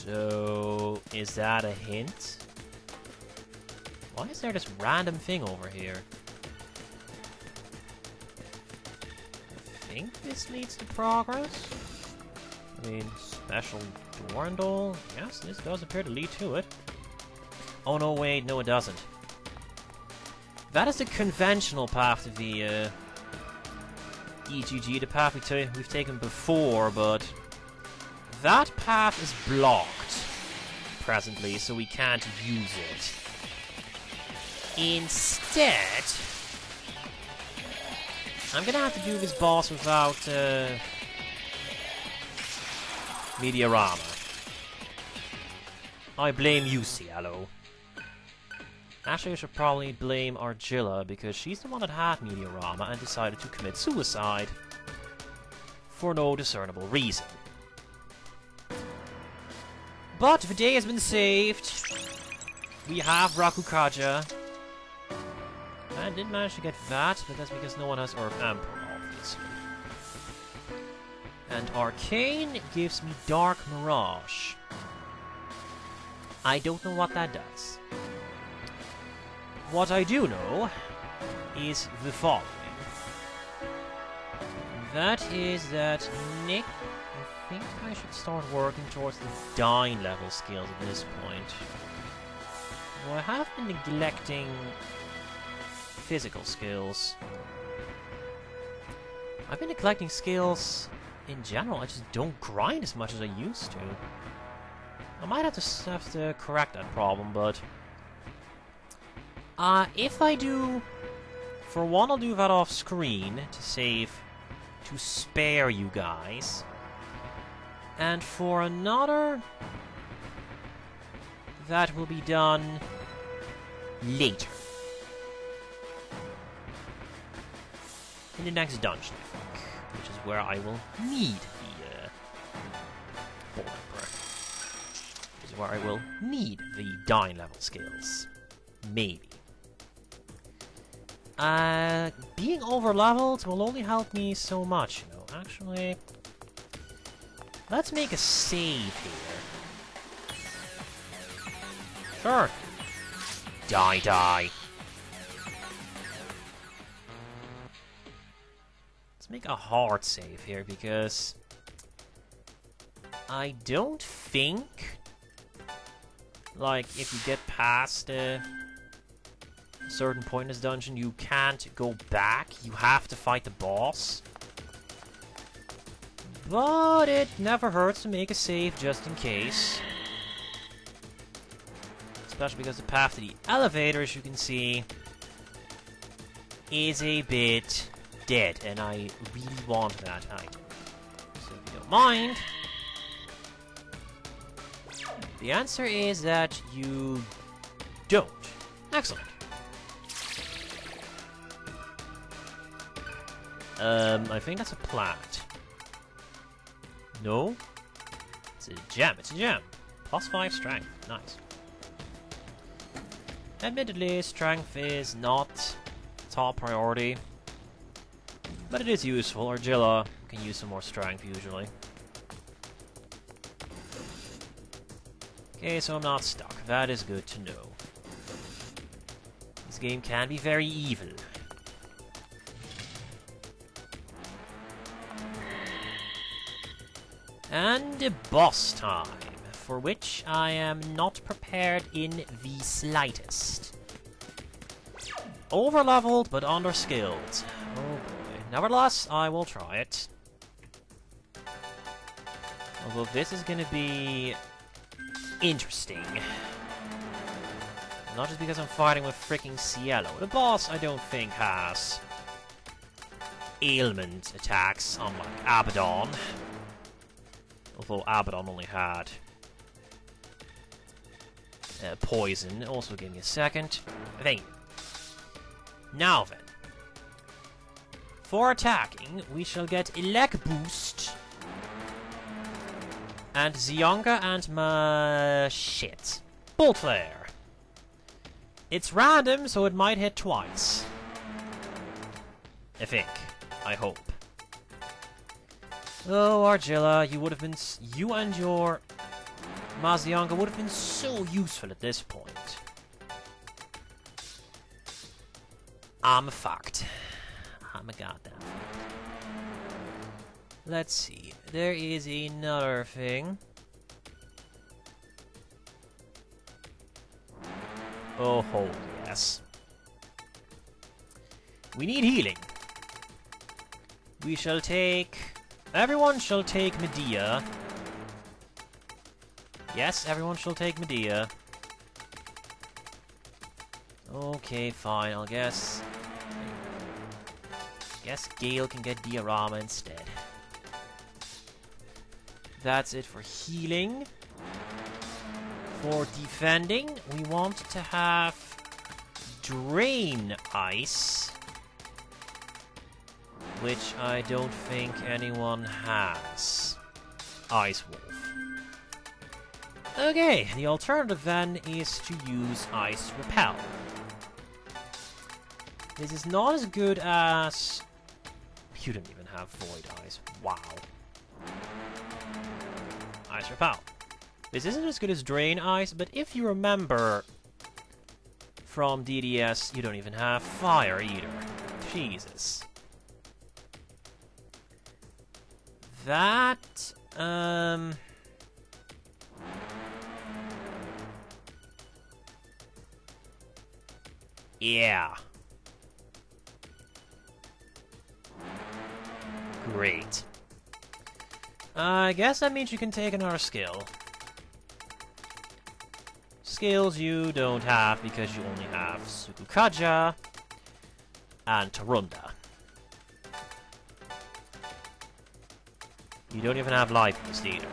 So, is that a hint? Why is there this random thing over here? I think this leads to progress? I mean, special Dorndal? Yes, this does appear to lead to it. Oh no, wait, no it doesn't. That is the conventional path to the EGG, the path we've taken before, but that path is blocked presently, so we can't use it. Instead, I'm gonna have to do this boss without Mediarama. I blame you, Cielo. Actually, I should probably blame Argilla, because she's the one that had Mediarama and decided to commit suicide for no discernible reason. But the day has been saved. We have Rakukaja. I did manage to get that, but that's because no one has Earth Emperor, obviously. And Arcane gives me Dark Mirage. I don't know what that does. What I do know is the following. That is that Nick, I think I should start working towards the Dying level skills at this point. Well, I have been neglecting physical skills. I've been neglecting skills in general. I just don't grind as much as I used to. I might have to correct that problem, but if I do, for one, I'll do that off screen to spare you guys, and for another, that will be done later. In the next dungeon, I think, which is where I will need the Ball Emperor. Which is where I will need the Dying level skills. Maybe. Being over-leveled will only help me so much, you know. Actually, let's make a save here. Sure. Die. Let's make a hard save here, because I don't think, like, if you get past a certain point in this dungeon, you can't go back. You have to fight the boss. But it never hurts to make a save just in case. Especially because the path to the elevator, as you can see, is a bit dead, and I really want that item. So if you don't mind, the answer is that you don't. Excellent. I think that's a plant. No? It's a gem. It's a gem. +5 strength. Nice. Admittedly, strength is not top priority, but it is useful. Argilla can use some more strength, usually. Okay, so I'm not stuck. That is good to know. This game can be very evil. And boss time, for which I am not prepared in the slightest. Over-leveled, but under-skilled. Oh boy. Nevertheless, I will try it. Although this is gonna be interesting. Not just because I'm fighting with freaking Cielo. The boss, I don't think, has ailment attacks, unlike Abaddon. Although Abaddon only had poison. Also, give me a second. Thank you. Now then. For attacking, we shall get Elec Boost. And Zionga and shit. Bolt Flare. It's random, so it might hit twice. I think. I hope. Oh, Argilla, you would have been... You and your Mazionga would have been so useful at this point. I'm fucked. I'm a goddamn fucked. Let's see. There is another thing. Oh, yes. We need healing. We shall take... Everyone shall take Medea. Yes, everyone shall take Medea. Okay, fine, I'll guess... Guess Gale can get Diorama instead. That's it for healing. For defending, we want to have Drain Ice, which I don't think anyone has. Ice Wolf. Okay, the alternative then is to use Ice Repel. This is not as good as... You don't even have Void Ice. Wow. Ice Repel. This isn't as good as Drain Ice, but if you remember from DDS, you don't even have Fire either. Jesus. That, yeah. Great. I guess that means you can take another skill. Skills you don't have because you only have Sukukaja and Tarunda. You don't even have Life Boost either.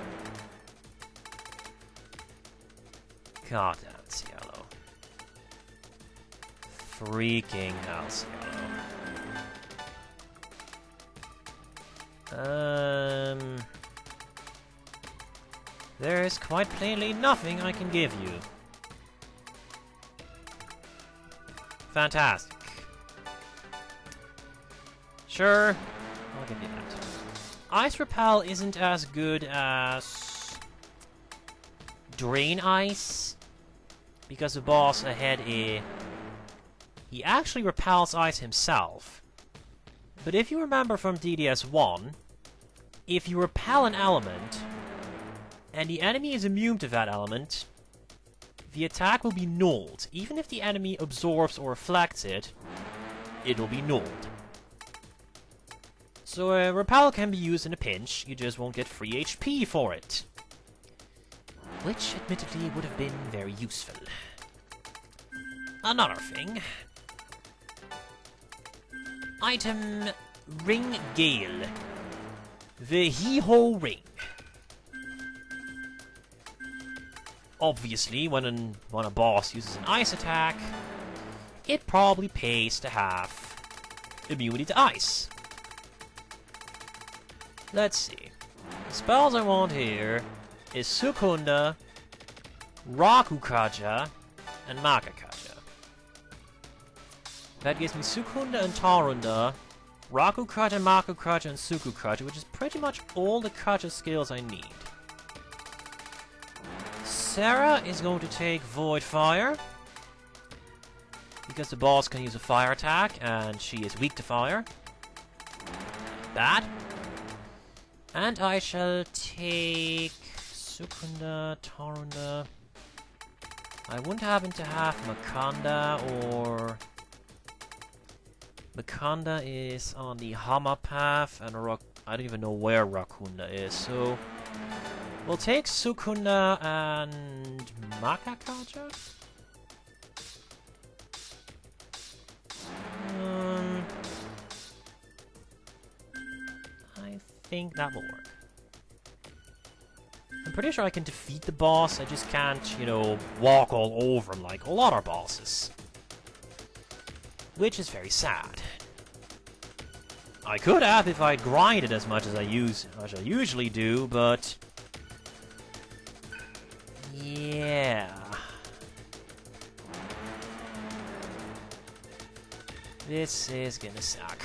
God damn it, Cielo. Freaking hell, Cielo. There is quite plainly nothing I can give you. Fantastic. Sure, I'll give you that. Ice Repel isn't as good as Drain Ice, because the boss ahead he actually repels ice himself. But if you remember from DDS1, if you repel an element, and the enemy is immune to that element, the attack will be nulled. Even if the enemy absorbs or reflects it, it will be nulled. So Repel can be used in a pinch, you just won't get free HP for it. Which, admittedly, would have been very useful. Another thing. Item Ring Gale. The Hee-Ho Ring. Obviously, when a boss uses an ice attack, it probably pays to have immunity to ice. Let's see. The spells I want here is Sukunda, Rakukaja, and Makakaja. That gives me Sukunda and Tarunda, Rakukaja, Makukaja, and Sukukaja, which is pretty much all the Kaja skills I need. Sarah is going to take Void Fire, because the boss can use a fire attack, and she is weak to fire. That. And I shall take Sukunda, Tarunda. I wouldn't happen to have Makanda, or... Makanda is on the Hama path, and I don't even know where Rakunda is, so... We'll take Sukunda and Makakaja? I think that will work. I'm pretty sure I can defeat the boss, I just can't, you know, walk all over him like all other bosses. Which is very sad. I could have if I grinded as much as I usually do, but... Yeah. This is gonna suck.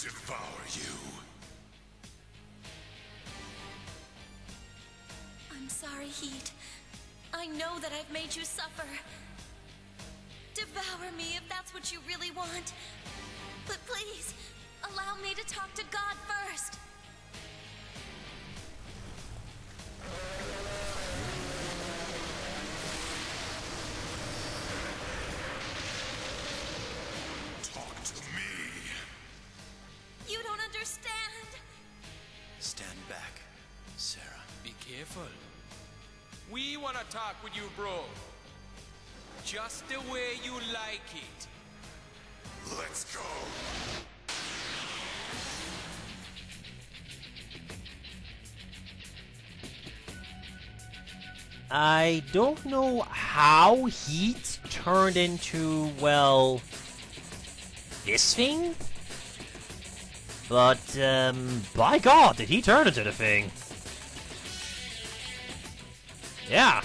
devour you. I'm sorry, Heat. I know that I've made you suffer. Devour me if that's what you really want. But please, allow me to talk to God first. Talk to me. You don't understand. Stand back, Sarah. Be careful. We wanna talk with you, bro. Just the way you like it. Let's go. I don't know how Heat turned into, well, this thing? But, by God, did he turn into the thing? Yeah.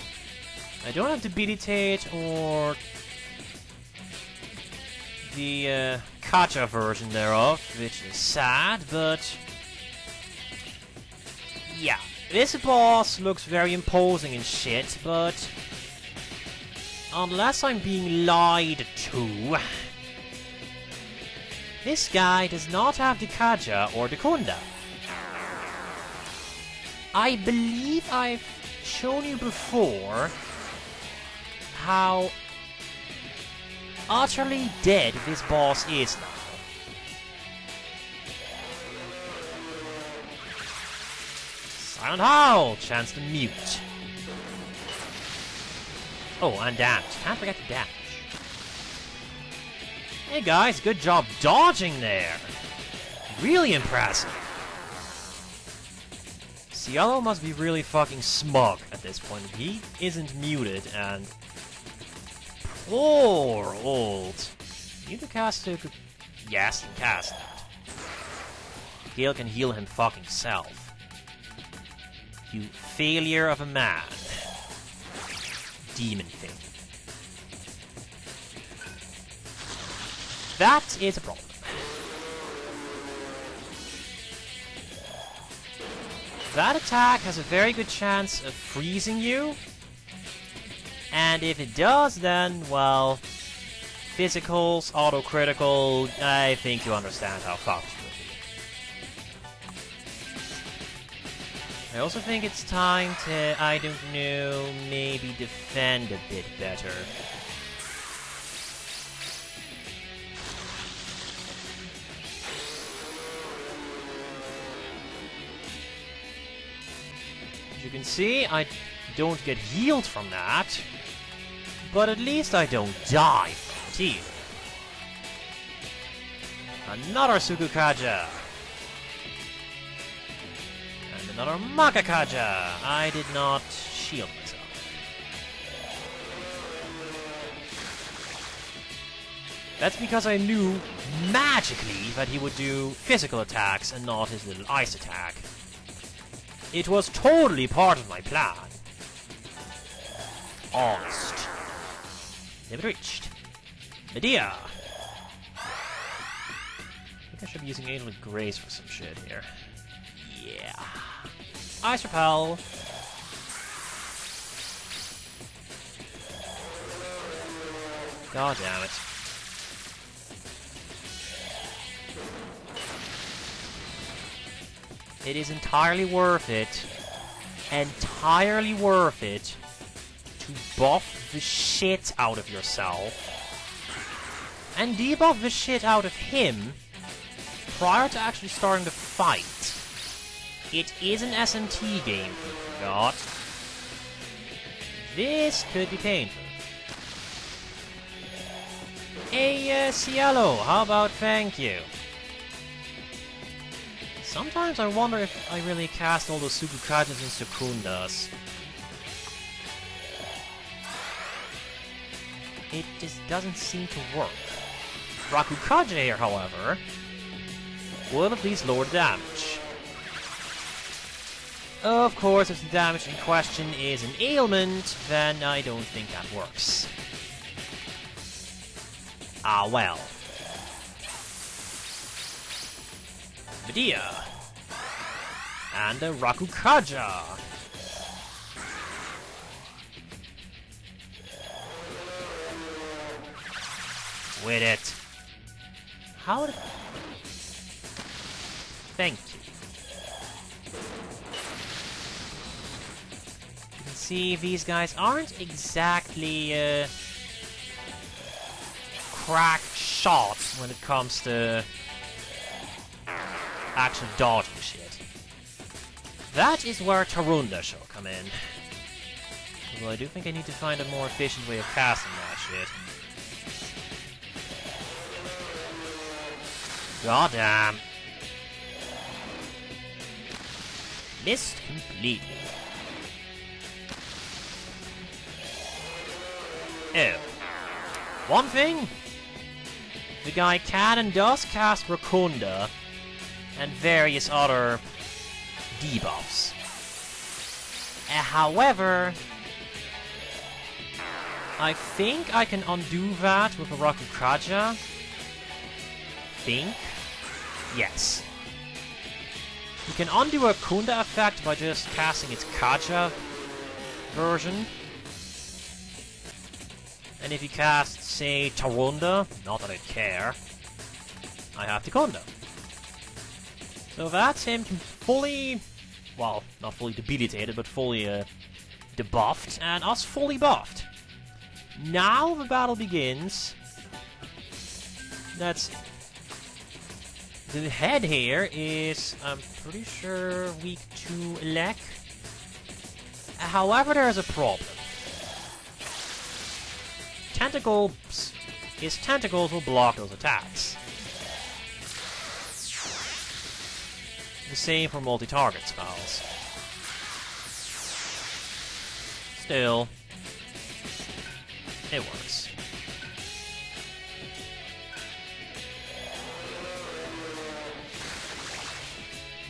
I don't have the Bilitate or the Kacha version thereof, which is sad, but yeah. This boss looks very imposing and shit, but unless I'm being lied to, this guy does not have the Kaja or the Kunda. I believe I've shown you before how utterly dead this boss is now. Silent Howl! Chance to mute. Oh, and damage. Can't forget the damage. Hey guys, good job dodging there. Really impressive. Cielo must be really fucking smug at this point. He isn't muted, and poor old. You can cast it. Yes, you can cast that. Gale can heal him fucking self. You failure of a man. Demon thing. That is a problem. That attack has a very good chance of freezing you. And if it does, then, well, physicals, auto-critical, I think you understand how fucked it will be. I also think it's time to, I don't know, maybe defend a bit better. As you can see, I don't get healed from that, but at least I don't die from it either. Another Sukukaja. And another Makakaja. I did not shield myself. That's because I knew magically that he would do physical attacks and not his little ice attack. It was totally part of my plan. Almost. Never reached. Medea! I think I should be using Angel of Grace for some shit here. Yeah. Ice Repel. God damn it. It is entirely worth it. Entirely worth it to buff the shit out of yourself and debuff the shit out of him prior to actually starting the fight. It is an SMT game, if you forgot. This could be painful. Hey, Cielo, how about thank you? Sometimes I wonder if I really cast all those Sukukajas and Sukundas. It just doesn't seem to work. Rakukaja here, however, will at least lower the damage. Of course, if the damage in question is an ailment, then I don't think that works. Ah well. Medea. And a Rakukaja. With it. How did... Thank you. You can see these guys aren't exactly crack shots when it comes to actual dodging shit. That is where Tarunda shall come in. Although I do think I need to find a more efficient way of casting that shit. God damn. Missed completely. Oh. One thing. The guy can and does cast Rakunda and various other debuffs. However, I think I can undo that with a Rakukaja. Think? Yes. You can undo a Kunda effect by just casting its Kaja version. And if you cast, say, Tarunda, not that I care, I have to Kunda. So that's him fully, well, not fully debilitated, but fully debuffed, and us fully buffed. Now the battle begins. That's... The head here is, I'm pretty sure, weak to Elec. However, there's a problem. His tentacles will block those attacks. The same for multi-target spells. Still, it works.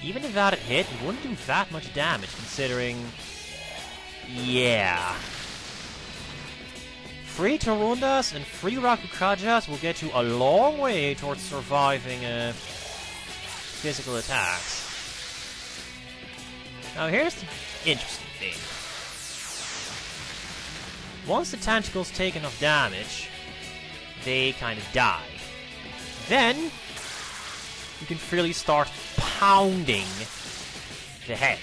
Even if that had hit, it wouldn't do that much damage, considering... Yeah. 3 Tarundas and 3 Rakukajas will get you a long way towards surviving physical attacks. Now here's the interesting thing. Once the tentacles take enough damage, they kind of die. Then, you can freely start pounding the head.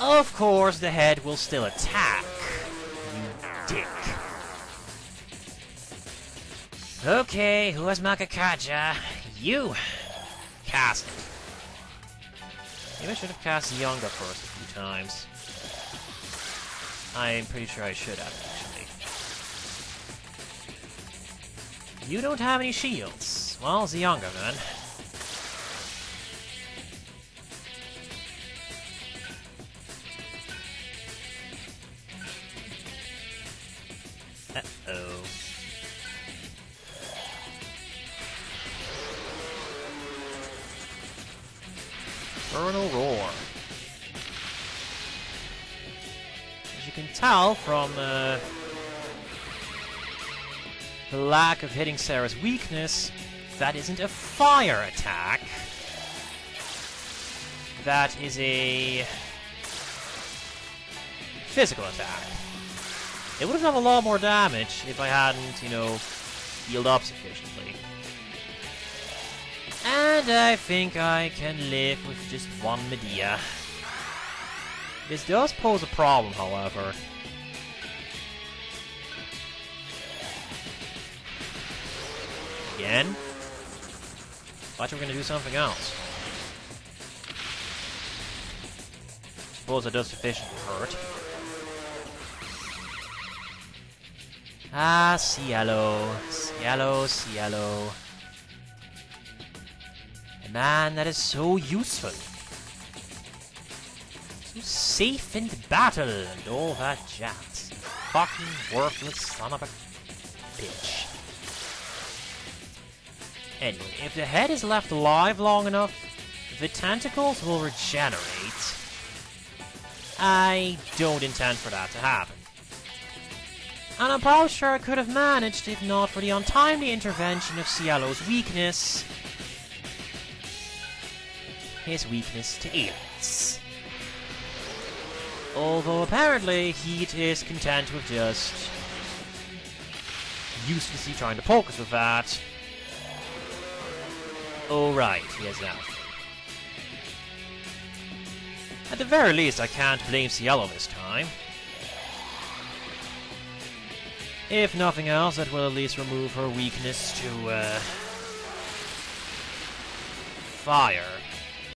Of course, the head will still attack, you dick. Okay, who has Makakaja? You! Cast it. Maybe I should have cast Younger first a few times. I'm pretty sure I should have, actually. You don't have any shields. Well, Zionga then. Uh-oh. Infernal Roar. As you can tell from the lack of hitting Sarah's weakness, that isn't a fire attack. That is a physical attack. It would have done a lot more damage if I hadn't, you know, healed up sufficiently. And I think I can live with just one Medea. This does pose a problem, however. Again? Thought you were gonna do something else. Suppose it does sufficient hurt. Ah, cielo. Cielo, cielo. A man that is so useful. So safe in battle and all that jazz. Fucking worthless son of a bitch. Anyway, if the head is left alive long enough, the tentacles will regenerate. I don't intend for that to happen. And I'm probably sure I could have managed if not for the untimely intervention of Cielo's weakness his weakness to aliens. Although apparently Heat is content with just uselessly trying to poke us with that. Oh right, he has that. At the very least, I can't blame Cielo this time. If nothing else, that will at least remove her weakness to fire.